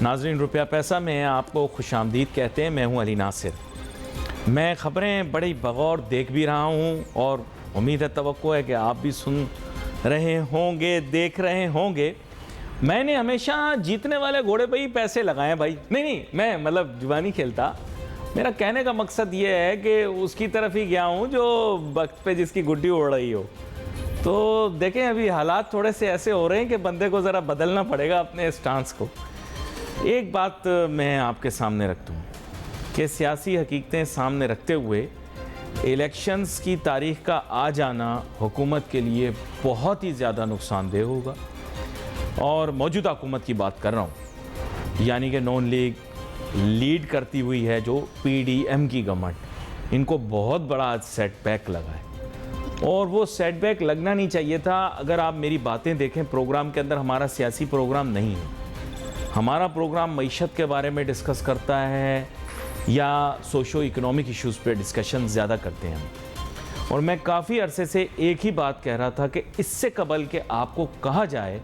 ناظرین، روپیہ پیسہ میں آپ کو خوش آمدید کہتے ہیں۔ میں ہوں علی ناصر۔ میں خبریں بڑی بغور دیکھ بھی رہا ہوں اور امید ہے، توقع ہے کہ آپ بھی سن رہے ہوں گے، دیکھ رہے ہوں گے۔ میں نے ہمیشہ جیتنے والے گھوڑے پہ ہی پیسے لگائے بھائی۔ نہیں، میں جوانی کھیلتا۔ میرا کہنے کا مقصد یہ ہے کہ اس کی طرف ہی گیا ہوں جو وقت پہ جس کی گڈی اڑ رہی ہو۔ تو دیکھیں، ابھی حالات تھوڑے سے ایسے ہو رہے ہیں کہ بندے کو ذرا بدلنا پڑے گا اپنے اسٹانس کو۔ ایک بات میں آپ کے سامنے رکھتا ہوں کہ سیاسی حقیقتیں سامنے رکھتے ہوئے الیکشنز کی تاریخ کا آ جانا حکومت کے لیے بہت ہی زیادہ نقصان دہ ہوگا۔ اور موجودہ حکومت کی بات کر رہا ہوں، یعنی کہ نون لیگ لیڈ کرتی ہوئی ہے جو پی ڈی ایم کی گورنمنٹ، ان کو بہت بڑا سیٹ بیک لگا ہے۔ اور وہ سیٹ بیک لگنا نہیں چاہیے تھا۔ اگر آپ میری باتیں دیکھیں، پروگرام کے اندر ہمارا سیاسی پروگرام نہیں ہے۔ ہمارا پروگرام معیشت کے بارے میں ڈسکس کرتا ہے یا سوشو اکنامک ایشوز پہ ڈسکشن زیادہ کرتے ہیں۔ اور میں کافی عرصے سے ایک ہی بات کہہ رہا تھا کہ اس سے قبل کہ آپ کو کہا جائے،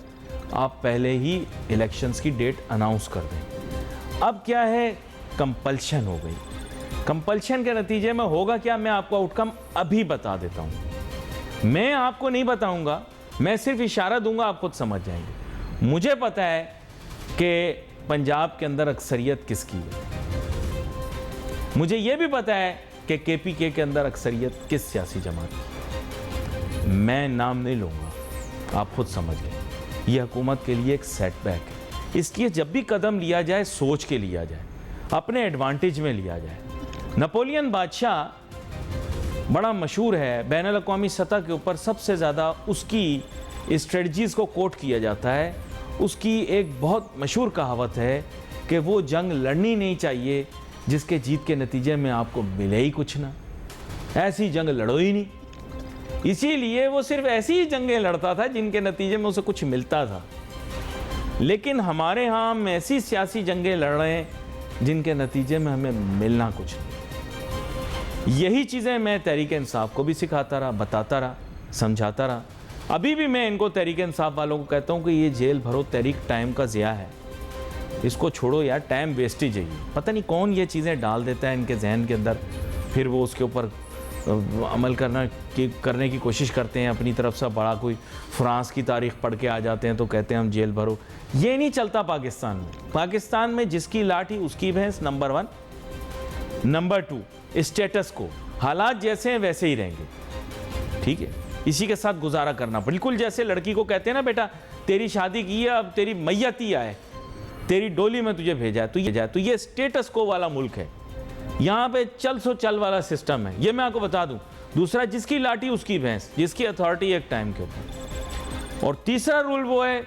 آپ پہلے ہی الیکشنز کی ڈیٹ اناؤنس کر دیں۔ اب کیا ہے، کمپلشن ہو گئی۔ کمپلشن کے نتیجے میں ہوگا کیا، میں آپ کو آؤٹ کم ابھی بتا دیتا ہوں۔ میں آپ کو نہیں بتاؤں گا، میں صرف اشارہ دوں گا، آپ خود سمجھ جائیں گے۔ مجھے پتہ ہے کہ پنجاب کے اندر اکثریت کس کی ہے۔ مجھے یہ بھی پتہ ہے کہ کے پی کے اندر اکثریت کس سیاسی جماعت کی۔ میں نام نہیں لوں گا، آپ خود سمجھ گئے۔ یہ حکومت کے لیے ایک سیٹ بیک ہے۔ اس لیے جب بھی قدم لیا جائے، سوچ کے لیا جائے، اپنے ایڈوانٹیج میں لیا جائے۔ نپولین بادشاہ بڑا مشہور ہے، بین الاقوامی سطح کے اوپر سب سے زیادہ اس کی اسٹریٹجیز کو کوٹ کیا جاتا ہے۔ اس کی ایک بہت مشہور کہاوت ہے کہ وہ جنگ لڑنی نہیں چاہیے جس کے جیت کے نتیجے میں آپ کو ملے ہی کچھ نہ۔ ایسی جنگ لڑو ہی نہیں۔ اسی لیے وہ صرف ایسی ہی جنگیں لڑتا تھا جن کے نتیجے میں اسے کچھ ملتا تھا۔ لیکن ہمارے ہاں ہم ایسی سیاسی جنگیں لڑ رہے ہیں جن کے نتیجے میں ہمیں ملنا کچھ نہیں۔ یہی چیزیں میں تحریک انصاف کو بھی سکھاتا رہا، بتاتا رہا، سمجھاتا رہا۔ ابھی بھی میں ان کو تحریک انصاف والوں کو کہتا ہوں کہ یہ جیل بھرو تحریک ٹائم کا ضیاع ہے، اس کو چھوڑو یار، ٹائم ویسٹیج ہے یہ۔ پتہ نہیں کون یہ چیزیں ڈال دیتا ہے ان کے ذہن کے اندر، پھر وہ اس کے اوپر عمل کرنے کی کوشش کرتے ہیں اپنی طرف سے۔ بڑا کوئی فرانس کی تاریخ پڑھ کے آ جاتے ہیں تو کہتے ہیں ہم جیل بھرو۔ یہ نہیں چلتا پاکستان میں۔ پاکستان میں جس کی لاٹھی اس کی بھینس، نمبر 1۔ نمبر 2، اسٹیٹس کو، حالات جیسے ہیں ویسے ہی رہیں گے، ٹھیک ہے؟ اسی کے ساتھ گزارا کرنا، بالکل جیسے لڑکی کو کہتے ہیں نا، بیٹا تیری شادی کی ہے، اب تیری میت ہی آئے، تیری ڈولی میں تجھے بھیجا ہے، تو یہ اسٹیٹس کو والا ملک ہے۔ یہاں پہ چل سو چل والا سسٹم ہے، یہ میں آپ کو بتا دوں۔ دوسرا، جس کی لاٹھی اس کی بھینس، جس کی اتھارٹی ایک ٹائم کے اوپر۔ اور تیسرا رول وہ ہے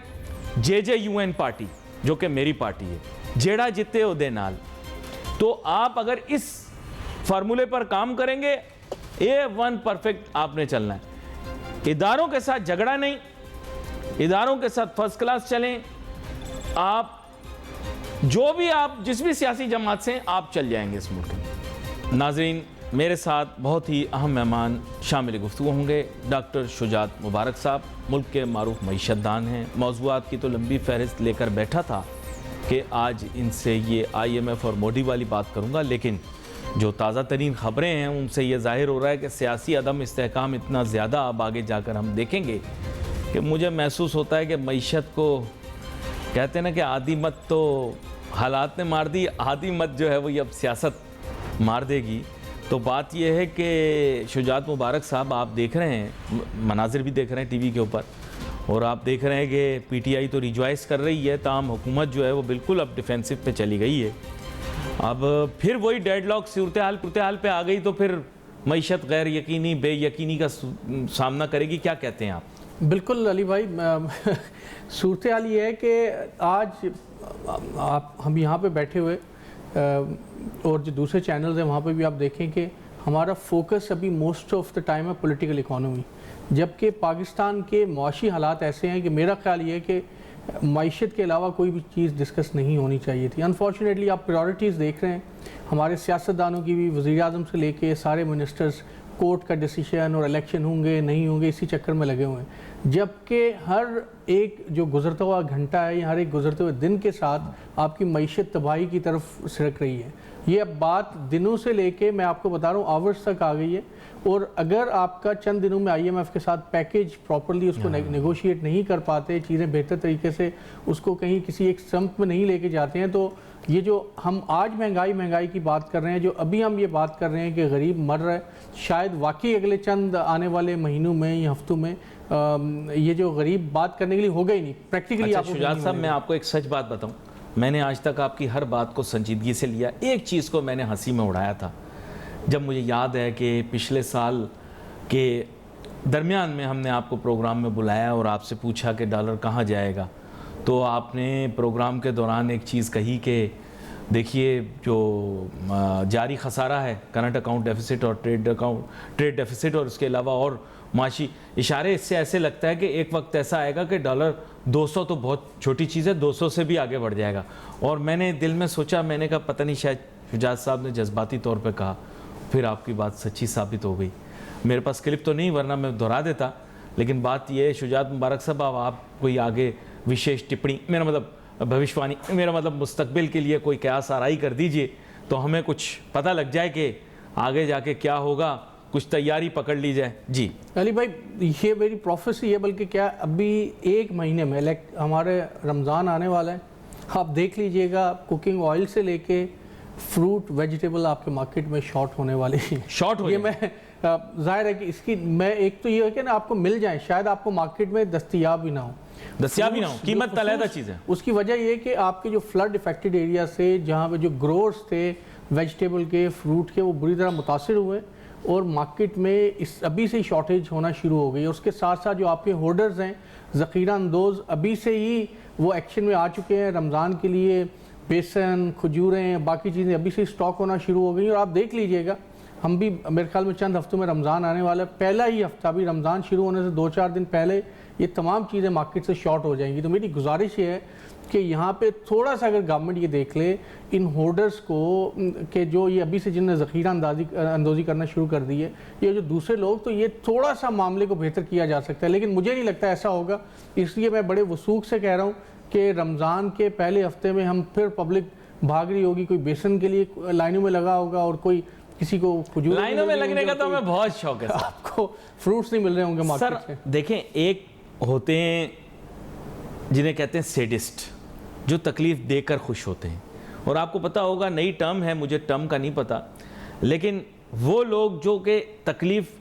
JJUN پارٹی، جو کہ میری پارٹی ہے، جیڑا جتے ہو دے نال۔ تو آپ اگر اس فارمولے پر کام کریں گے، A1 پرفیکٹ آپ نے چلنا ہے۔ اداروں کے ساتھ جھگڑا نہیں، اداروں کے ساتھ فرسٹ کلاس چلیں۔ آپ جس بھی سیاسی جماعت سے آپ چل جائیں گے اس ملک میں۔ ناظرین، میرے ساتھ بہت ہی اہم مہمان شامل گفتگو ہوں گے۔ ڈاکٹر شجاعت مبارک صاحب ملک کے معروف معیشت دان ہیں۔ موضوعات کی تو لمبی فہرست لے کر بیٹھا تھا کہ آج ان سے یہ IMF اور مودی والی بات کروں گا، لیکن جو تازہ ترین خبریں ہیں ان سے یہ ظاہر ہو رہا ہے کہ سیاسی عدم استحکام اتنا زیادہ اب آگے جا کر ہم دیکھیں گے کہ مجھے محسوس ہوتا ہے کہ معیشت کو کہتے ہیں نا کہ آدھی مت تو حالات نے مار دی، آدھی مت جو ہے وہ اب سیاست مار دے گی۔ تو بات یہ ہے کہ شجاعت مبارک صاحب، آپ دیکھ رہے ہیں، مناظر بھی دیکھ رہے ہیں ٹی وی کے اوپر، اور آپ دیکھ رہے ہیں کہ PTI تو ریجوائز کر رہی ہے، تاہم حکومت جو ہے وہ بالکل اب ڈیفینسو پہ چلی گئی ہے۔ اب پھر وہی ڈیڈ لاک صورتحال پہ آ گئی تو پھر معیشت غیر یقینی، بے یقینی کا سامنا کرے گی۔ کیا کہتے ہیں آپ؟ بالکل علی بھائی، صورتحال یہ ہے کہ آج ہم یہاں پہ بیٹھے ہوئے اور جو دوسرے چینلز ہیں وہاں پہ بھی آپ دیکھیں کہ ہمارا فوکس ابھی موسٹ آف دا ٹائم ہے پولیٹیکل اکانومی، جبکہ پاکستان کے معاشی حالات ایسے ہیں کہ میرا خیال یہ ہے کہ معیشت کے علاوہ کوئی بھی چیز ڈسکس نہیں ہونی چاہیے تھی۔ انفارچونیٹلی آپ پرائورٹیز دیکھ رہے ہیں، ہمارے سیاستدانوں کی بھی، وزیر اعظم سے لے کے سارے منسٹرز، کورٹ کا ڈیسیشن اور الیکشن ہوں گے نہیں ہوں گے اسی چکر میں لگے ہوئے ہیں، جبکہ ہر ایک جو گزرتا ہوا گھنٹہ ہے یا ہر ایک گزرتے ہوئے دن کے ساتھ آپ کی معیشت تباہی کی طرف سرک رہی ہے. یہ اب بات دنوں سے لے کے میں آپ کو بتا رہا ہوں آورز تک آ گئی ہے. اور اگر آپ کا چند دنوں میں آئی ایم ایف کے ساتھ پیکیج پراپرلی اس کو نیگوشیٹ نہیں کر پاتے, چیزیں بہتر طریقے سے اس کو کہیں کسی ایک سمت میں نہیں لے کے جاتے ہیں, تو یہ جو ہم آج مہنگائی کی بات کر رہے ہیں, جو ابھی ہم یہ بات کر رہے ہیں کہ غریب مر رہا ہے, شاید واقعی اگلے چند آنے والے مہینوں میں یا ہفتوں میں یہ جو غریب بات کرنے کے لیے ہوگا ہی نہیں پریکٹیکلی. اچھا شجاعت صاحب, میں آپ کو ایک سچ بات بتاؤں, میں نے آج تک آپ کی ہر بات کو سنجیدگی سے لیا. ایک چیز کو میں نے ہنسی میں اڑایا تھا جب مجھے یاد ہے کہ پچھلے سال کے درمیان میں ہم نے آپ کو پروگرام میں بلایا اور آپ سے پوچھا کہ ڈالر کہاں جائے گا, تو آپ نے پروگرام کے دوران ایک چیز کہی کہ دیکھیے جو جاری خسارہ ہے, کرنٹ اکاؤنٹ ڈیفیسٹ اور ٹریڈ ڈیفیسٹ اور اس کے علاوہ اور معاشی اشارے, اس سے ایسے لگتا ہے کہ ایک وقت ایسا آئے گا کہ ڈالر 200 تو بہت چھوٹی چیز ہے, 200 سے بھی آگے بڑھ جائے گا. اور میں نے دل میں سوچا, میں نے کہا پتہ نہیں شاید شجاعت صاحب نے جذباتی طور پہ کہا, پھر آپ کی بات سچی ثابت ہو گئی. میرے پاس کلپ تو نہیں ورنہ میں دہرا دیتا, لیکن بات یہ ہے شجاعت مبارک صاحب, آپ کوئی آگے وشیش ٹپڑی, میرا مطلب بھوشوانی, میرا مطلب مستقبل کے لیے کوئی قیاس آرائی کر دیجئے تو ہمیں کچھ پتہ لگ جائے کہ آگے جا کے کیا ہوگا, کچھ تیاری پکڑ لی جائے. جی علی بھائی, یہ میری پروفیسی ہے, بلکہ کیا ابھی ایک مہینے میں ہمارے رمضان آنے والا ہے, آپ دیکھ لیجئے گا کوکنگ آئل سے لے کے فروٹ ویجیٹیبل آپ کے مارکیٹ میں شارٹ ہونے والے ہیں. شارٹ ہو یہ میں ظاہر ہے کہ اس کی میں ایک تو یہ ہے کہ نا آپ کو مل جائیں, شاید آپ کو مارکیٹ میں دستیاب ہی نہ ہو, قیمت علیحدہ چیز ہے. اس کی وجہ یہ کہ آپ کے جو فلڈ افیکٹڈ ایریا سے جہاں پہ جو گروورز تھے ویجیٹیبل کے, فروٹ کے, وہ بری طرح متاثر ہوئے اور مارکیٹ میں ابھی سے ہی شارٹیج ہونا شروع ہو گئی. اور اس کے ساتھ ساتھ جو آپ کے ہولڈرز ہیں ذخیرہ اندوز ابھی سے ہی وہ ایکشن میں آ چکے ہیں رمضان کے لیے, بیسن, کھجوریں, باقی چیزیں ابھی سے سٹاک ہونا شروع ہو گئی. اور آپ دیکھ لیجئے گا, ہم بھی میرے خیال میں چند ہفتوں میں رمضان آنے والا ہے, پہلا ہی ہفتہ بھی رمضان شروع ہونے سے 2-4 دن پہلے یہ تمام چیزیں مارکیٹ سے شارٹ ہو جائیں گی. تو میری گزارش یہ ہے کہ یہاں پہ تھوڑا سا اگر گورنمنٹ یہ دیکھ لے ان ہولڈرز کو کہ جو یہ ابھی سے جن نے ذخیرہ اندوزی کرنا شروع کر دی ہے, یہ جو دوسرے لوگ, تو یہ تھوڑا سا معاملے کو بہتر کیا جا سکتا ہے. لیکن مجھے نہیں لگتا ایسا ہوگا, اس لیے میں بڑے وثوق سے کہہ رہا ہوں کہ رمضان کے پہلے ہفتے میں ہم پھر پبلک بھاگ رہی ہوگی, کوئی بیسن کے لیے لائنوں میں لگا ہوگا اور کوئی کسی کو کھجور لائنوں میں لگنے کا تو ہمیں بہت شوق ہے. آپ کو فروٹس نہیں مل رہے ہوں گے مارکیٹ سے. دیکھیں, ایک ہوتے ہیں جنہیں کہتے ہیں سیڈسٹ, جو تکلیف دے کر خوش ہوتے ہیں, اور آپ کو پتا ہوگا نئی ٹرم ہے, مجھے ٹرم کا نہیں پتا, لیکن وہ لوگ جو کہ تکلیف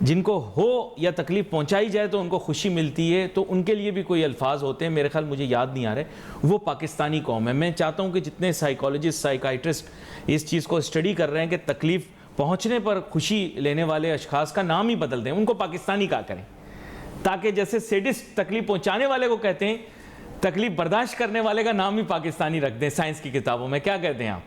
جن کو ہو یا تکلیف پہنچائی جائے تو ان کو خوشی ملتی ہے, تو ان کے لیے بھی کوئی الفاظ ہوتے ہیں, میرے خیال مجھے یاد نہیں آ رہے, وہ پاکستانی قوم ہے. میں چاہتا ہوں کہ جتنے سائیکالوجسٹ, سائیکائٹرسٹ اس چیز کو اسٹڈی کر رہے ہیں کہ تکلیف پہنچنے پر خوشی لینے والے اشخاص کا نام ہی بدل دیں, ان کو پاکستانی کہا کریں, تاکہ جیسے سیڈسٹ تکلیف پہنچانے والے کو کہتے ہیں, تکلیف برداشت کرنے والے کا نام ہی پاکستانی رکھ دیں سائنس کی کتابوں میں. کیا کہتے ہیں آپ؟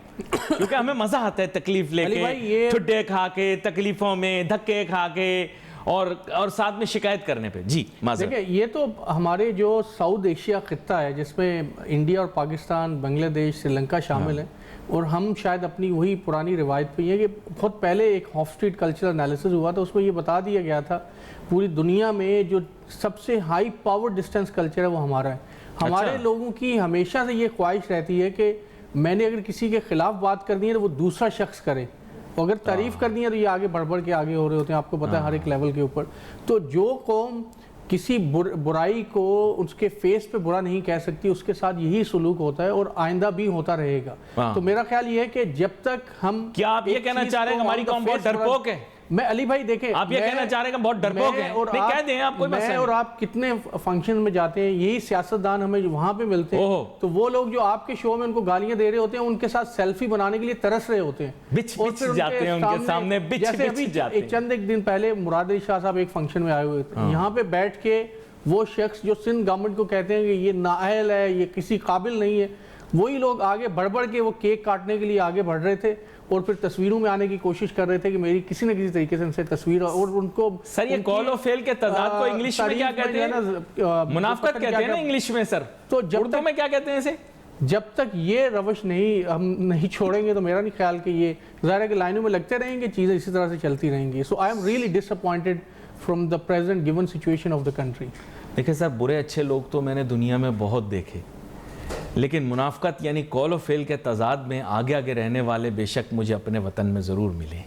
کیونکہ ہمیں مزہ آتا ہے تکلیف لے کے, ٹھڈے کھا کے, تکلیفوں میں دھکے کھا کے, اور ساتھ میں شکایت کرنے پہ. جی معذرت. دیکھیں, یہ تو ہمارے جو ساؤتھ ایشیا خطہ ہے جس میں انڈیا اور پاکستان, بنگلہ دیش, سری لنکا شامل ہیں, اور ہم شاید اپنی وہی پرانی روایت پہ یہ کہ بہت پہلے ایک ہاف اسٹریٹ کلچرل انالیسس ہوا تھا, اس میں یہ بتا دیا گیا تھا پوری دنیا میں جو سب سے ہائی پاور ڈسٹینس کلچر ہے وہ ہمارا ہے. ہمارے لوگوں کی ہمیشہ سے یہ خواہش رہتی ہے کہ میں نے اگر کسی کے خلاف بات کرنی ہے تو وہ دوسرا شخص کرے, اگر تعریف کرنی ہے تو یہ آگے بڑھ کے آگے ہو رہے ہوتے ہیں, آپ کو پتہ ہے ہر ایک لیول کے اوپر. تو جو قوم کسی برائی کو اس کے فیس پہ برا نہیں کہہ سکتی, اس کے ساتھ یہی سلوک ہوتا ہے اور آئندہ بھی ہوتا رہے گا. تو میرا خیال یہ ہے کہ جب تک ہم, کیا آپ یہ کہنا چاہ رہے ہیں کہ ہماری قوم بہت ڈرپوک ہے؟ میں علی بھائی دیکھیں, آپ یہ کہنا چاہ رہے ہیں کہ بہت ڈرپوک ہیں, نہیں کہہ دیں آپ, کوئی مسئلہ نہیں. میں اور آپ کتنے فنکشن میں جاتے ہیں, یہی سیاستدان ہمیں وہاں پہ ملتے ہیں, تو وہ لوگ جو آپ کے شو میں ان کو گالیاں دے رہے ہوتے ہیں, ان کے ساتھ سیلفی بنانے کے لیے ترس رہے ہوتے ہیں, بچ جاتے ہیں ان کے سامنے, جیسے ابھی چند ایک دن پہلے مراد علی شاہ صاحب ایک فنکشن میں آئے ہوئے تھے, یہاں پہ بیٹھ کے وہ شخص جو سندھ گورنمنٹ کو کہتے ہیں کہ یہ نااہل ہے, یہ کسی قابل نہیں ہے, وہی لوگ آگے بڑھ کے وہ کیک کاٹنے کے لیے آگے بڑھ رہے تھے اور پھر تصویروں میں آنے کی کوشش کر رہے تھے کہ میری کسی نہ کسی طریقے سے ان سے تصویر, اور ان کو سر یہ کال و فیل کے تضاد کو انگلش میں کیا کہتے ہیں؟ منافقت کہتے ہیں نا انگلش میں سر, تو اردو میں کیا کہتے ہیں اسے؟ جب تک یہ روش ہم نہیں چھوڑیں گے تو میرا نہیں خیال کہ یہ ظاہر ہے کہ لائنوں میں لگتے رہیں گے, چیزیں اسی طرح سے چلتی رہیں گی. So I am really disappointed from the present given situation of the country. دیکھیں سر، برے اچھے لوگ تو میں نے دنیا میں بہت دیکھے، لیکن منافقت یعنی قول و فعل کے تضاد میں آگے آگے رہنے والے بے شک مجھے اپنے وطن میں ضرور ملے.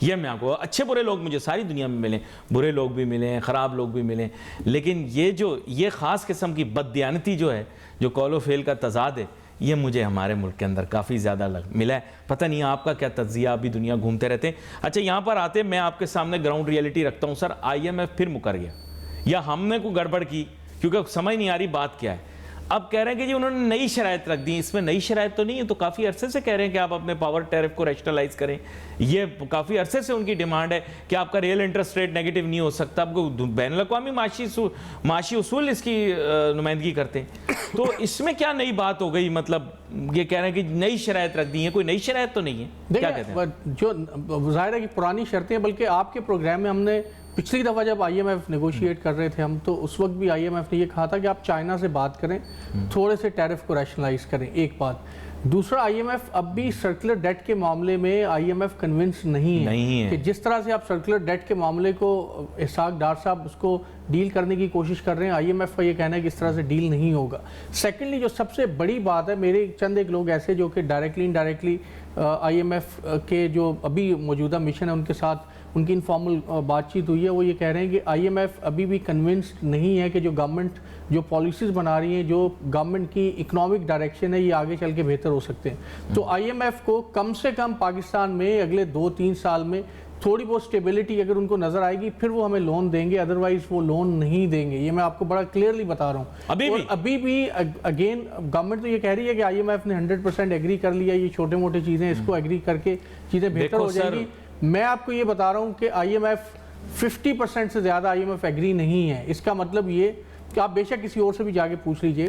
یہ میں آپ کو، اچھے برے لوگ مجھے ساری دنیا میں ملیں، برے لوگ بھی ملیں، خراب لوگ بھی ملیں، لیکن یہ خاص قسم کی بددیانتی جو ہے، جو قول و فعل کا تضاد ہے، یہ مجھے ہمارے ملک کے اندر کافی زیادہ ملا ہے. پتہ نہیں آپ کا کیا تجزیہ، آپ بھی دنیا گھومتے رہتے ہیں. اچھا یہاں پر آتے میں آپ کے سامنے گراؤنڈ ریئلٹی رکھتا ہوں سر. IMF پھر مکر گیا، یا ہم نے کوئی گڑبڑ کی، کیونکہ سمجھ نہیں آ رہی بات کیا ہے. اب کہہ رہے ہیں کہ جی انہوں نے نئی شرائط رکھ دی. اس میں نئی شرائط تو نہیں ہے، تو کافی عرصے سے کہہ رہے ہیں کہ آپ اپنے پاور ٹیرف کو ریشنلائز کریں. یہ کافی عرصے سے ان کی ڈیمانڈ ہے کہ آپ کا ریئل انٹرسٹ ریٹ نیگیٹو نہیں ہو سکتا. آپ کو بین الاقوامی معاشی اصول اس کی نمائندگی کرتے ہیں. تو اس میں کیا نئی بات ہو گئی؟ مطلب یہ کہہ رہے ہیں کہ نئی شرائط رکھ دی ہیں، کوئی نئی شرائط تو نہیں ہے. کیا کہتے ہیں؟ جو ظاہر ہے کہ پرانی شرطیں ہیں، بلکہ آپ کے پروگرام میں ہم نے پچھلی دفعہ جب IMF نیگوشیٹ کر رہے تھے ہم، تو اس وقت بھی IMF نے یہ کہا تھا کہ آپ چائنا سے بات کریں، تھوڑے سے ٹیرف کو ریشنلائز کریں. ایک بات. دوسرا، IMF اب بھی سرکولر ڈیٹ کے معاملے میں IMF کنونس نہیں ہے کہ جس طرح سے آپ سرکولر ڈیٹ کے معاملے کو اسحاق ڈار صاحب اس کو ڈیل کرنے کی کوشش کر رہے ہیں. IMF کا یہ کہنا ہے کہ اس طرح سے ڈیل نہیں ہوگا. سیکنڈلی، جو سب سے بڑی بات ہے، میرے چند ایک لوگ ایسے جو کہ ڈائریکٹلی انڈائریکٹلی IMF کے جو ابھی موجودہ مشن ہے ان کے ساتھ ان کی انفارمل بات چیت ہوئی ہے، وہ یہ کہہ رہے ہیں کہ IMF ابھی بھی کنونسڈ نہیں ہے کہ جو گورنمنٹ جو پالیسیز بنا رہی ہیں، جو گورنمنٹ کی اکنامک ڈائریکشن ہے، یہ آگے چل کے بہتر ہو سکتے ہیں. تو IMF کو کم سے کم پاکستان میں اگلے 2-3 سال میں تھوڑی بہت سٹیبلٹی اگر ان کو نظر آئے گی، پھر وہ ہمیں لون دیں گے، ادروائز وہ لون نہیں دیں گے. یہ میں آپ کو بڑا کلیئرلی بتا رہا ہوں. اور ابھی بھی اگین گورنمنٹ تو یہ کہہ رہی ہے کہ IMF نے 100% ایگری کر لیا، یہ چھوٹے موٹے چیزیں اس کو ایگری کر کے چیزیں بہتر ہو جائیں گی. میں آپ کو یہ بتا رہا ہوں کہ IMF 50% سے زیادہ IMF ایگری نہیں ہے. اس کا مطلب یہ کہ آپ بے شک کسی اور سے بھی جا کے پوچھ لیجئے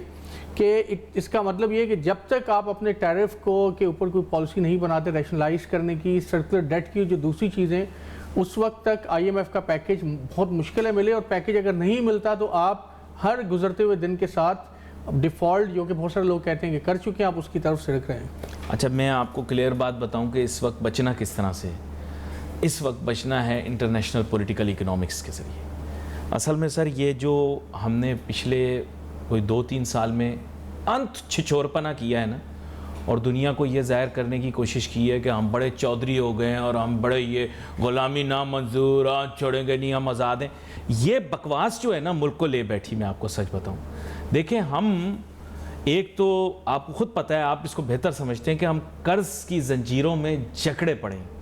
کہ اس کا مطلب یہ کہ جب تک آپ اپنے ٹیرف کو کے اوپر کوئی پالیسی نہیں بناتے ریشنلائز کرنے کی، سرکولر ڈیٹ کی جو دوسری چیزیں، اس وقت تک IMF کا پیکیج بہت مشکل ہے ملے. اور پیکیج اگر نہیں ملتا تو آپ ہر گزرتے ہوئے دن کے ساتھ ڈیفالٹ، جو کہ بہت سارے لوگ کہتے ہیں کہ کر چکے ہیں، آپ اس کی طرف سے رکھ رہے ہیں. اچھا میں آپ کو کلیئر بات بتاؤں کہ اس وقت بچنا کس طرح سے؟ اس وقت بچنا ہے انٹرنیشنل پولیٹیکل اکنامکس کے ذریعے. اصل میں سر یہ جو ہم نے پچھلے کوئی 2-3 سال میں چھچورپنا کیا ہے نا، اور دنیا کو یہ ظاہر کرنے کی کوشش کی ہے کہ ہم بڑے چودھری ہو گئے ہیں اور ہم بڑے یہ غلامی نامنظور، آج چھوڑیں گے نہیں، ہم آزاد ہیں. یہ بکواس جو ہے نا ملک کو لے بیٹھی. میں آپ کو سچ بتاؤں، دیکھیں ہم ایک تو آپ کو خود پتہ ہے، آپ اس کو بہتر سمجھتے ہیں کہ ہم قرض کی زنجیروں میں جکڑے پڑے ہیں،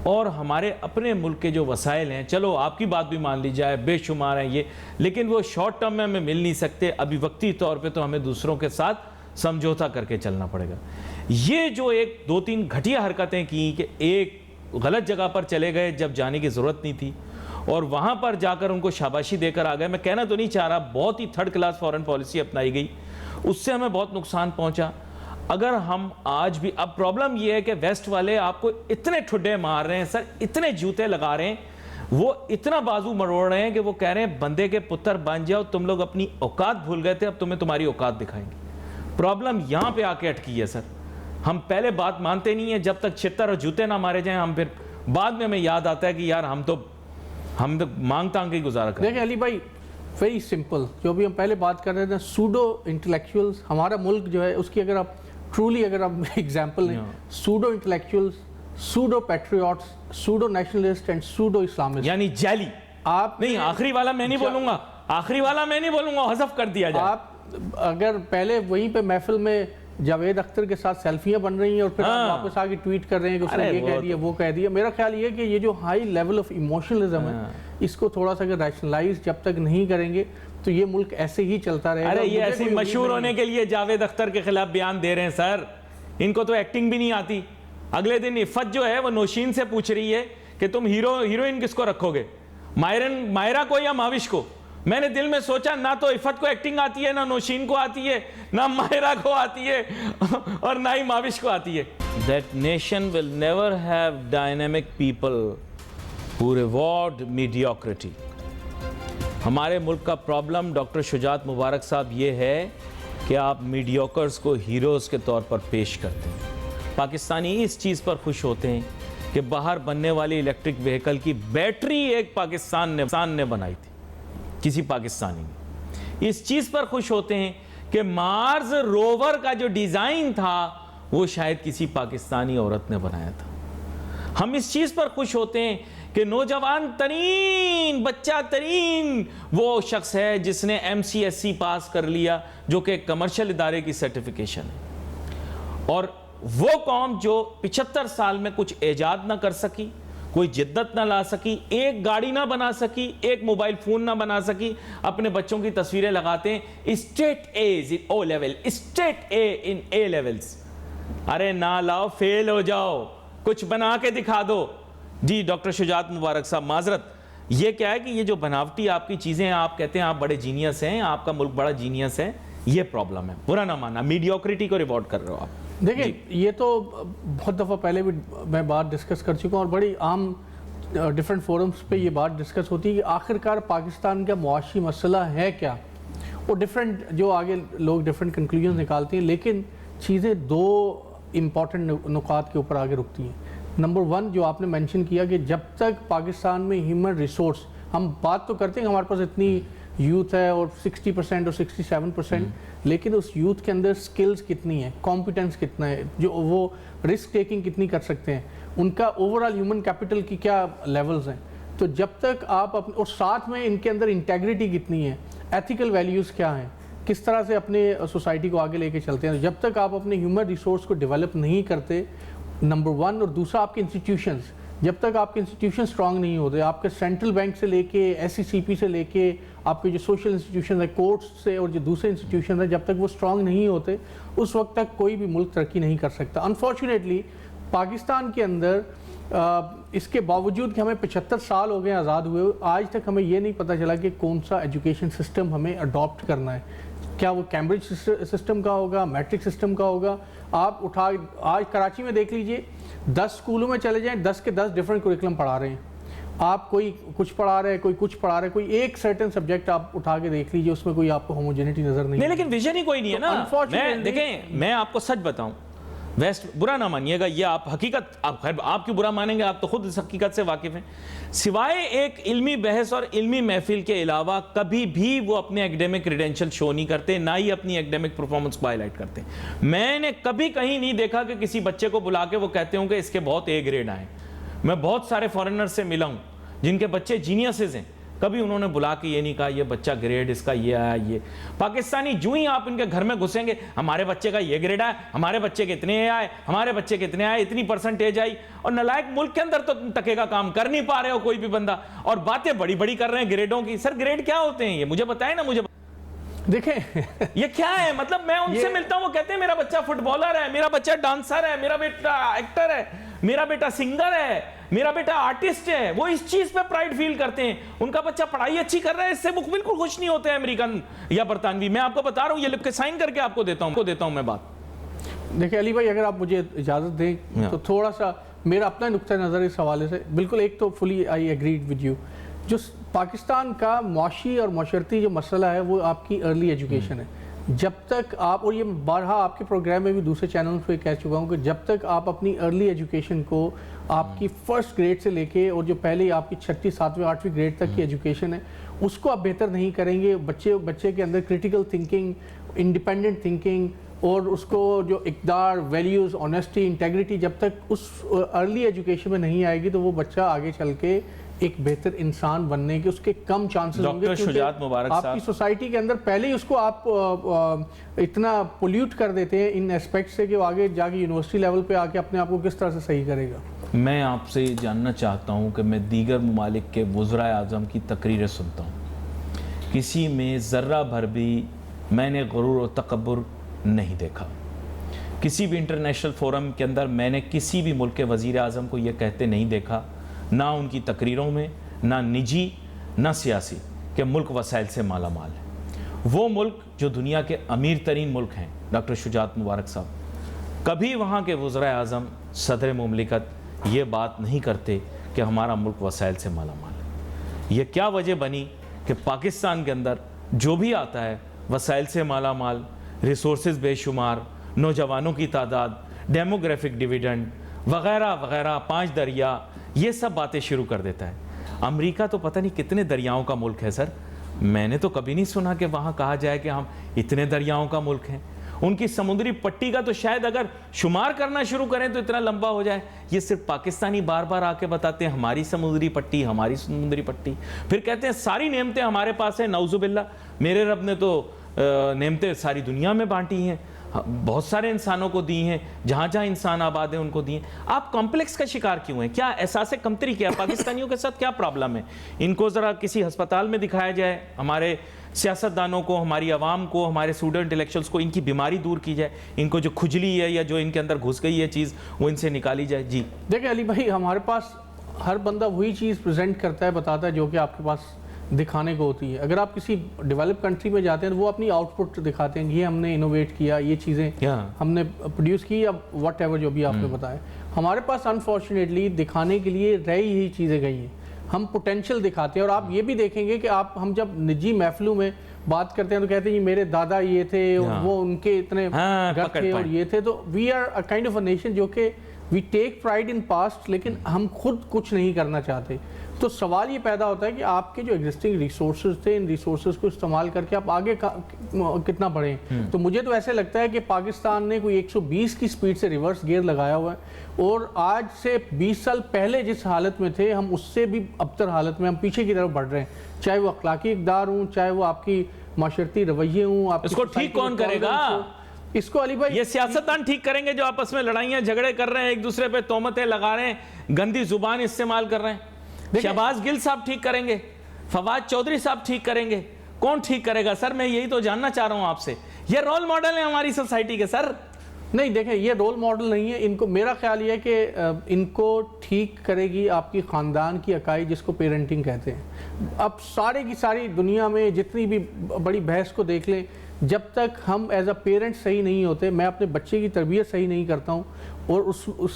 اور ہمارے اپنے ملک کے جو وسائل ہیں، چلو آپ کی بات بھی مان لی جائے، بے شمار ہیں یہ، لیکن وہ شارٹ ٹرم میں ہمیں مل نہیں سکتے. ابھی وقتی طور پہ تو ہمیں دوسروں کے ساتھ سمجھوتا کر کے چلنا پڑے گا. یہ جو 1-2-3 گھٹیا حرکتیں کی کہ ایک غلط جگہ پر چلے گئے جب جانے کی ضرورت نہیں تھی، اور وہاں پر جا کر ان کو شاباشی دے کر آ گئے. میں کہنا تو نہیں چاہ رہا، بہت ہی تھرڈ کلاس فارن پالیسی اپنائی گئی، اس سے ہمیں بہت نقصان پہنچا. اگر ہم آج بھی، اب پرابلم یہ ہے کہ ویسٹ والے آپ کو اتنے ٹھڈے مار رہے ہیں سر، اتنے جوتے لگا رہے ہیں، وہ اتنا بازو مروڑ رہے ہیں کہ وہ کہہ رہے ہیں بندے کے پتر بن جاؤ، تم لوگ اپنی اوقات بھول گئے تھے، اب تمہیں تمہاری اوقات دکھائیں گے. پرابلم یہاں پہ آ کے اٹکی ہے سر. ہم پہلے بات مانتے نہیں ہیں، جب تک چھتر اور جوتے نہ مارے جائیں. ہم پھر بعد میں ہمیں یاد آتا ہے کہ یار ہم تو مانگ تانگ کے گزارا کریں. دیکھیں علی بھائی، ویری سمپل، جو بھی ہم پہلے بات کر رہے تھے، سوڈو انٹلیکچوئلز، ہمارا ملک جو ہے اس کی اگر آپ ٹرولی اگر آپ ایگزامپل لیں، pseudo intellectuals, pseudo patriots, pseudo nationalist and pseudo Islamist, یعنی جیلی. آپ نہیں، آخری والا میں نہیں بولوں گا، آخری والا میں نہیں بولوں گا، حذف کر دیا جائے. آپ اگر پہلے وہیں پہ محفل میں جاوید اختر کے ساتھ سیلفیاں بن رہی ہیں اور پھر آپ واپس آ کے ٹویٹ کر رہے ہیں کہ اس نے یہ کہہ دیا، وہ کہہ دیا. میرا خیال یہ کہ یہ جو ہائی لیول آف ایموشنلزم ہے، اس کو تھوڑا سا اگر ریشنلائز جب تک نہیں کریں گے تو یہ ملک ایسے ہی چلتا رہے گا. ارے یہ ایسی مشہور ہونے کے لیے جاوید اختر کے خلاف بیان دے رہے ہیں سر، ان کو تو ایکٹنگ بھی نہیں آتی. اگلے دن عفت جو ہے وہ نوشین سے پوچھ رہی ہے کہ تم ہیروئن کس کو رکھو گے، مائرہ کو یا ماوش کو؟ میں نے دل میں سوچا نہ تو عفت کو ایکٹنگ آتی ہے، نہ نوشین کو آتی ہے، نہ مائرہ کو آتی ہے، اور نہ ہی ماوش کو آتی ہے. That nation will never have dynamic people who reward mediocrity. ہمارے ملک کا پرابلم ڈاکٹر شجاعت مبارک صاحب یہ ہے کہ آپ میڈیوکرز کو ہیروز کے طور پر پیش کرتے ہیں. پاکستانی اس چیز پر خوش ہوتے ہیں کہ باہر بننے والی الیکٹرک وہیکل کی بیٹری ایک پاکستان نے بنائی تھی، کسی پاکستانی نے. اس چیز پر خوش ہوتے ہیں کہ مارز روور کا جو ڈیزائن تھا وہ شاید کسی پاکستانی عورت نے بنایا تھا. ہم اس چیز پر خوش ہوتے ہیں کہ نوجوان ترین بچہ ترین وہ شخص ہے جس نے MCSE پاس کر لیا, جو کہ ایک کمرشل ادارے کی سرٹیفیکیشن ہے. اور وہ قوم جو 75 سال میں کچھ ایجاد نہ کر سکی, کوئی جدت نہ لا سکی, ایک گاڑی نہ بنا سکی, ایک موبائل فون نہ بنا سکی, اپنے بچوں کی تصویریں لگاتے ہیں state A's in O level, state A in A levels. ارے نہ لاؤ, فیل ہو جاؤ, کچھ بنا کے دکھا دو. جی ڈاکٹر شجاعت مبارک صاحب, معذرت, یہ کیا ہے کہ یہ جو بناوٹی آپ کی چیزیں ہیں, آپ کہتے ہیں آپ بڑے جینیس ہیں, آپ کا ملک بڑا جینیس ہے, یہ پرابلم ہے, برا نہ ماننا, میڈیوکریٹی کو ریوارڈ کر رہے ہو آپ. دیکھیں یہ تو بہت دفعہ پہلے بھی میں بات ڈسکس کر چکا ہوں, اور بڑی عام ڈیفرنٹ فورمز پہ یہ بات ڈسکس ہوتی ہے کہ آخرکار پاکستان کا معاشی مسئلہ ہے کیا. وہ ڈیفرنٹ جو آگے لوگ ڈیفرنٹ کنکلوژن نکالتے ہیں, لیکن چیزیں دو امپورٹنٹ نکات کے اوپر آگے رکتی ہیں. نمبر 1 جو آپ نے مینشن کیا کہ جب تک پاکستان میں ہیومن ریسورس, ہم بات تو کرتے ہیں ہمارے پاس اتنی یوتھ ہے اور 60% اور 67%, لیکن اس یوتھ کے اندر سکلز کتنی ہیں, کمپیٹنس کتنا ہے, جو وہ رسک ٹیکنگ کتنی کر سکتے ہیں, ان کا اوورآل ہیومن کیپٹل کی کیا لیولز ہیں. تو جب تک آپ اور ساتھ میں ان کے اندر انٹیگریٹی کتنی ہے, ایتھیکل ویلیوز کیا ہیں, کس طرح سے اپنے سوسائٹی کو آگے لے کے چلتے ہیں, جب تک آپ اپنے ہیومن ریسورس کو ڈیولپ نہیں کرتے, نمبر 1. اور دوسرا آپ کے انسٹیٹیوشنز, جب تک آپ کے انسٹیٹیوشن سٹرانگ نہیں ہوتے, آپ کے سینٹرل بینک سے لے کے SECP سے لے کے آپ کے جو سوشل انسٹیٹیوشن ہیں, کورٹس سے, اور جو دوسرے انسٹیٹیوشن ہیں, جب تک وہ سٹرانگ نہیں ہوتے, اس وقت تک کوئی بھی ملک ترقی نہیں کر سکتا. انفارچونیٹلی پاکستان کے اندر اس کے باوجود کہ ہمیں 75 سال ہو گئے آزاد ہوئے, آج تک ہمیں یہ نہیں پتہ چلا کہ کون سا ایجوکیشن سسٹم ہمیں اڈاپٹ کرنا ہے. کیا وہ کیمبرج سسٹم کا ہوگا, میٹرک سسٹم کا ہوگا. آپ آج کراچی میں دیکھ لیجئے, 10 اسکولوں میں چلے جائیں, 10 کے 10 ڈیفرنٹ کوریکلم پڑھا رہے ہیں. آپ کوئی کچھ پڑھا رہے ہیں, کوئی کچھ پڑھا رہے ہیں, کوئی ایک سرٹن سبجیکٹ آپ اٹھا کے دیکھ لیجئے, اس میں کوئی آپ کو ہوموجینٹی نظر نہیں. لیکن ویژن ہی کوئی نہیں ہے نا. میں دیکھیں, میں آپ کو سچ بتاؤں, ویسٹ برا نہ مانیے گا, یہ آپ حقیقت, آپ کیوں برا مانیں گے, آپ تو خود اس حقیقت سے واقف ہیں. سوائے ایک علمی بحث اور علمی محفل کے علاوہ کبھی بھی وہ اپنے ایکڈیمک کریڈینشل شو نہیں کرتے, نہ ہی اپنی ایکڈیمک پرفارمنس کو ہائی لائٹ کرتے. میں نے کبھی کہیں نہیں دیکھا کہ کسی بچے کو بلا کے وہ کہتے ہوں کہ اس کے بہت A گریڈ آئے. میں بہت سارے فارنر سے ملا ہوں جن کے بچے جینیسز ہیں, کبھی انہوں نے بلا کے یہ نہیں کہا یہ بچہ گریڈ اس کا یہ آیا. یہ پاکستانی جو ہی آپ ان کے گھر میں گھسیں گے, ہمارے بچے کا یہ گریڈ آیا, ہمارے بچے کے اتنے آئے, ہمارے بچے کے اتنے آئے, اتنی پرسنٹیج آئی. اور نالائق ملک کے اندر تو تکے کا کام کر نہیں پا رہے ہو کوئی بھی بندہ, اور باتیں بڑی بڑی کر رہے ہیں گریڈوں کی. سر گریڈ کیا ہوتے ہیں یہ مجھے بتائیں نا. مجھے دیکھیں یہ کیا ہے, مطلب میں ان سے ملتا ہوں, وہ کہتے ہیں میرا بچہ فٹ بالر ہے, میرا بچہ ڈانسر ہے, میرا بیٹا ایکٹر ہے, میرا بیٹا سنگر ہے, میرا بیٹا آرٹسٹ ہے. وہ اس چیز پہ پرائڈ فیل کرتے ہیں. ان کا بچہ پڑھائی اچھی کر رہا ہے, اس سے وہ بالکل خوش نہیں ہوتے ہیں امریکن یا برطانوی. میں آپ کو بتا رہا ہوں, یہ لکھ کے سائن کر کے آپ کو دیتا ہوں میں بات. دیکھیں علی بھائی, اگر آپ مجھے اجازت دیں تو تھوڑا سا میرا اپنا نقطہ نظر اس حوالے سے, بالکل ایک تو فلی آئی ایگریڈ ود یو. جو پاکستان کا معاشی اور معاشرتی جو مسئلہ ہے وہ آپ کی ارلی ایجوکیشن ہے. جب تک آپ, اور یہ بارہا آپ کے پروگرام میں بھی دوسرے چینل پہ کہہ چکا ہوں, کہ جب تک آپ اپنی ارلی ایجوکیشن کو آپ کی فرسٹ گریڈ سے لے کے اور جو پہلے آپ کی 6ٹھی 7ویں 8ویں گریڈ تک کی ایجوکیشن ہے, اس کو آپ بہتر نہیں کریں گے, بچے کے اندر کریٹیکل تھنکنگ, انڈیپینڈنٹ تھنکنگ, اور اس کو جو اقدار, ویلیوز, آنیسٹی, انٹیگریٹی جب تک اس ارلی ایجوکیشن میں نہیں آئے گی, تو وہ بچہ آگے چل کے ایک بہتر انسان بننے کے اس کے کم چانسز ہوں گے. ڈاکٹر شجاعت مبارک صاحب, آپ کی سوسائٹی کے اندر پہلے ہی اس کو آپ اتنا پولیوٹ کر دیتے ہیں ان ایسپیکٹ سے کہ وہ آگے جا کے یونیورسٹی لیول پہ آ کے اپنے آپ کو کس طرح سے صحیح کرے گا. میں آپ سے جاننا چاہتا ہوں کہ میں دیگر ممالک کے وزراء اعظم کی تقریریں سنتا ہوں, کسی میں ذرہ بھر بھی میں نے غرور و تکبر نہیں دیکھا. کسی بھی انٹرنیشنل فورم کے اندر میں نے کسی بھی ملک کے وزیر اعظم کو یہ کہتے نہیں دیکھا, نہ ان کی تقریروں میں, نہ نجی نہ سیاسی, کہ ملک وسائل سے مالا مال ہے. وہ ملک جو دنیا کے امیر ترین ملک ہیں ڈاکٹر شجاعت مبارک صاحب, کبھی وہاں کے وزراء اعظم, صدر مملکت یہ بات نہیں کرتے کہ ہمارا ملک وسائل سے مالا مال ہے. یہ کیا وجہ بنی کہ پاکستان کے اندر جو بھی آتا ہے وسائل سے مالا مال, ریسورسز بے شمار, نوجوانوں کی تعداد, ڈیموگرافک ڈیویڈنڈ وغیرہ وغیرہ, 5 دریا, یہ سب باتیں شروع کر دیتا ہے. امریکہ تو پتہ نہیں کتنے دریاؤں کا ملک ہے سر, میں نے تو کبھی نہیں سنا کہ وہاں کہا جائے کہ ہم اتنے دریاؤں کا ملک ہیں. ان کی سمندری پٹی کا تو شاید اگر شمار کرنا شروع کریں تو اتنا لمبا ہو جائے. یہ صرف پاکستانی بار بار آ کے بتاتے ہیں ہماری سمندری پٹی, ہماری سمندری پٹی, پھر کہتے ہیں ساری نعمتیں ہمارے پاس ہیں. نعوذ باللہ, میرے رب نے تو نعمتیں ساری دنیا میں بانٹی ہیں, بہت سارے انسانوں کو دی ہیں, جہاں جہاں انسان آباد ہیں ان کو دی ہیں. آپ کمپلیکس کا شکار کیوں ہیں؟ کیا احساس کمتری کیا پاکستانیوں کے ساتھ کیا پرابلم ہے؟ ان کو ذرا کسی ہسپتال میں دکھایا جائے, ہمارے سیاستدانوں کو, ہماری عوام کو, ہمارے اسٹوڈنٹ انٹلیکچوئلس کو ان کی بیماری دور کی جائے, ان کو جو کھجلی ہے یا جو ان کے اندر گھس گئی ہے چیز وہ ان سے نکالی جائے. جی دیکھیں علی بھائی, ہمارے پاس ہر بندہ وہی چیز پریزنٹ کرتا ہے, بتاتا ہے جو کہ آپ کے پاس دکھانے کو ہوتی ہے. اگر آپ کسی ڈیولپ کنٹری میں جاتے ہیں تو وہ اپنی آؤٹ پٹ دکھاتے ہیں, یہ ہم نے انوویٹ کیا, یہ چیزیں ہم نے پروڈیوس کی, یا واٹ ایور جو بھی آپ نے بتایا. ہمارے پاس انفارچونیٹلی دکھانے کے لیے رہی ہی چیزیں گئی ہیں. ہم پوٹینشیل دکھاتے ہیں, اور آپ یہ بھی دیکھیں گے کہ ہم جب نجی محفلوں میں بات کرتے ہیں تو کہتے ہیں یہ میرے دادا یہ تھے, وہ ان کے اتنے گھر تھے اور یہ تھے. تو we are a kind of a nation جو کہ وی ٹیک پرائڈ ان پاسٹ, لیکن ہم خود کچھ نہیں کرنا چاہتے. تو سوال یہ پیدا ہوتا ہے کہ آپ کے جو ایگزسٹنگ ریسورسز تھے, ان ریسورسز کو استعمال کر کے آپ آگے کتنا بڑھیں. تو مجھے تو ایسے لگتا ہے کہ پاکستان نے کوئی 120 کی سپیڈ سے ریورس گیئر لگایا ہوا ہے, اور آج سے 20 سال پہلے جس حالت میں تھے ہم اس سے بھی ابتر حالت میں ہم پیچھے کی طرف بڑھ رہے ہیں. چاہے وہ اخلاقی اقدار ہوں, چاہے وہ آپ کی معاشرتی رویے ہوں. آپ اس کو ٹھیک کون کرے گا؟ اس کو علی بھائی یہ سیاستدان ٹھیک کریں گے جو آپس میں لڑائیاں جھگڑے کر رہے ہیں, ایک دوسرے پہ تہمتیں لگا رہے ہیں, گندی زبان استعمال کر رہے ہیں. شہباز گل صاحب ٹھیک کریں گے, فواد چودھری صاحب ٹھیک کریں گے, کون ٹھیک کرے گا؟ سر میں یہی تو جاننا چاہ رہا ہوں آپ سے. یہ رول ماڈل ہیں ہماری سوسائٹی کے سر. نہیں دیکھیں, یہ رول ماڈل نہیں ہے. ان کو, میرا خیال یہ ہے کہ ان کو ٹھیک کرے گی آپ کی خاندان کی اکائی, جس کو پیرنٹنگ کہتے ہیں. اب سارے کی ساری دنیا میں جتنی بھی بڑی بحث کو دیکھ لیں, جب تک ہم ایز اے پیرنٹ صحیح نہیں ہوتے, میں اپنے بچے کی تربیت صحیح نہیں کرتا ہوں, اور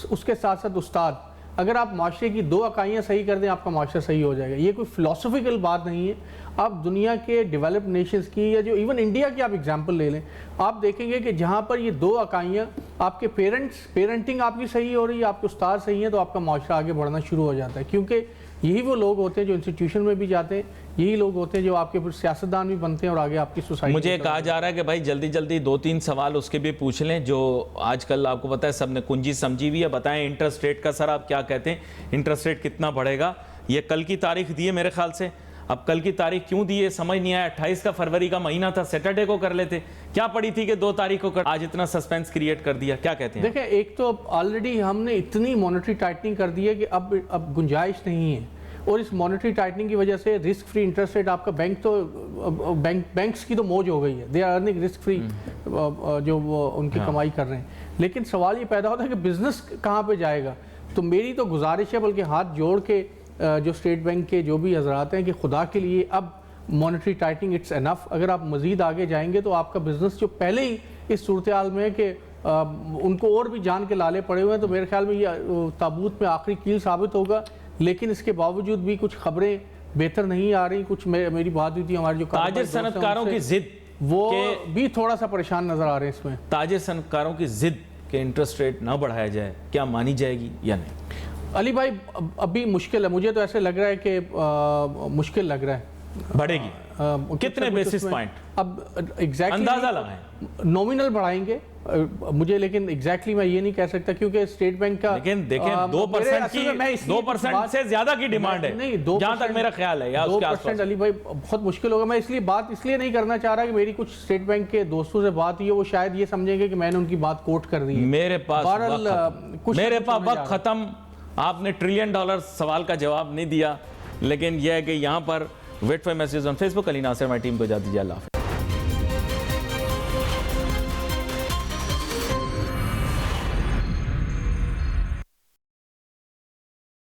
اس کے ساتھ ساتھ استاد, اگر آپ معاشرے کی 2 اکائیاں صحیح کر دیں آپ کا معاشرہ صحیح ہو جائے گا. یہ کوئی فلاسفیکل بات نہیں ہے. آپ دنیا کے ڈیولپ نیشنز کی, یا جو ایون انڈیا کی آپ ایگزامپل لے لیں, آپ دیکھیں گے کہ جہاں پر یہ 2 اکائیاں, آپ کے پیرنٹنگ آپ کی صحیح ہو رہی ہے, آپ کے استاد صحیح ہیں, تو آپ کا معاشرہ آگے بڑھنا شروع ہو جاتا ہے. کیونکہ یہی وہ لوگ ہوتے ہیں جو انسٹیٹیوشن میں بھی جاتے ہیں, یہی لوگ ہوتے ہیں جو آپ کے پھر سیاستدان بھی بنتے ہیں اور آگے آپ کی سوسائٹی. مجھے کہا جا رہا ہے کہ بھائی جلدی جلدی 2-3 سوال اس کے بھی پوچھ لیں جو آج کل آپ کو پتہ ہے سب نے کنجی سمجھی ہوئی ہے. بتائیں انٹرسٹ ریٹ کا سر آپ کیا کہتے ہیں, انٹرسٹ ریٹ کتنا بڑھے گا؟ یہ کل کی تاریخ دی ہے میرے خیال سے. اب کل کی تاریخ کیوں دی ہے سمجھ نہیں آیا. 28 فروری کا مہینہ تھا, سیٹرڈے کو کر لیتے. کیا پڑی تھی کہ 2 تاریخ کو کر, آج اتنا سسپینس کریٹ کر دیا. کیا کہتے ہیں؟ دیکھیں, ایک تو آلریڈی ہم نے اتنی مانیٹری ٹائٹننگ کر دی ہے کہ اب گنجائش نہیں ہے, اور اس مانیٹری ٹائٹننگ کی وجہ سے رسک فری انٹرسٹ ریٹ آپ کا بینکس کی تو موج ہو گئی ہے. They are earning risk free, جو وہ ان کی کمائی کر رہے ہیں. لیکن سوال یہ پیدا ہوتا ہے کہ بزنس کہاں پہ جائے گا. تو میری تو گزارش ہے, بلکہ ہاتھ جوڑ کے جو اسٹیٹ بینک کے جو بھی حضرات ہیں, کہ خدا کے لیے اب مانیٹری ٹائٹنگ اٹس انف. اگر آپ مزید آگے جائیں گے تو آپ کا بزنس جو پہلے ہی اس صورتحال میں ہے کہ ان کو اور بھی جان کے لالے پڑے ہوئے ہیں, تو میرے خیال میں یہ تابوت میں آخری کیل ثابت ہوگا. لیکن اس کے باوجود بھی کچھ خبریں بہتر نہیں آ رہی. کچھ میری بات ہوئی تھی ہمارے جو تاجر صنعتکاروں کی ضد, وہ بھی تھوڑا سا پریشان نظر آ رہے ہیں اس میں. تاجر صنعتکاروں کی ضد کہ انٹرسٹ ریٹ نہ بڑھایا جائے, کیا مانی جائے گی یا نہیں؟ علی بھائی ابھی مشکل ہے, مجھے تو ایسے لگ رہا ہے کہ مشکل لگ رہا ہے. بڑھے گی کتنے بیسس پوائنٹ؟ اب ایگزیکٹلی اندازہ لگائیں. نومینل بڑھائیں گے مجھے, لیکن ایگزیکٹلی میں یہ نہیں کہہ سکتا کیونکہ اسٹیٹ بینک کا, لیکن دیکھیں 2% سے زیادہ کی ڈیمانڈ ہے جہاں تک میرا خیال ہے, یا اس کے آس پاس. 2% علی بھائی بہت مشکل ہوگا. میں اس لیے بات اس لیے نہیں کرنا چاہ رہا کہ میری کچھ اسٹیٹ بینک کے دوستوں سے بات ہوئی ہے, وہ شاید یہ سمجھیں گے کہ میں نے ان کی بات کوٹ کر دی ہے. میرے پاس وقت ختم. آپ نے $1 ٹریلین سوال کا جواب نہیں دیا, لیکن یہ ہے کہ یہاں پر wait for message on Facebook. Ali Nasir ہماری ٹیم کو اجازت دیجیے. اللہ حافظ.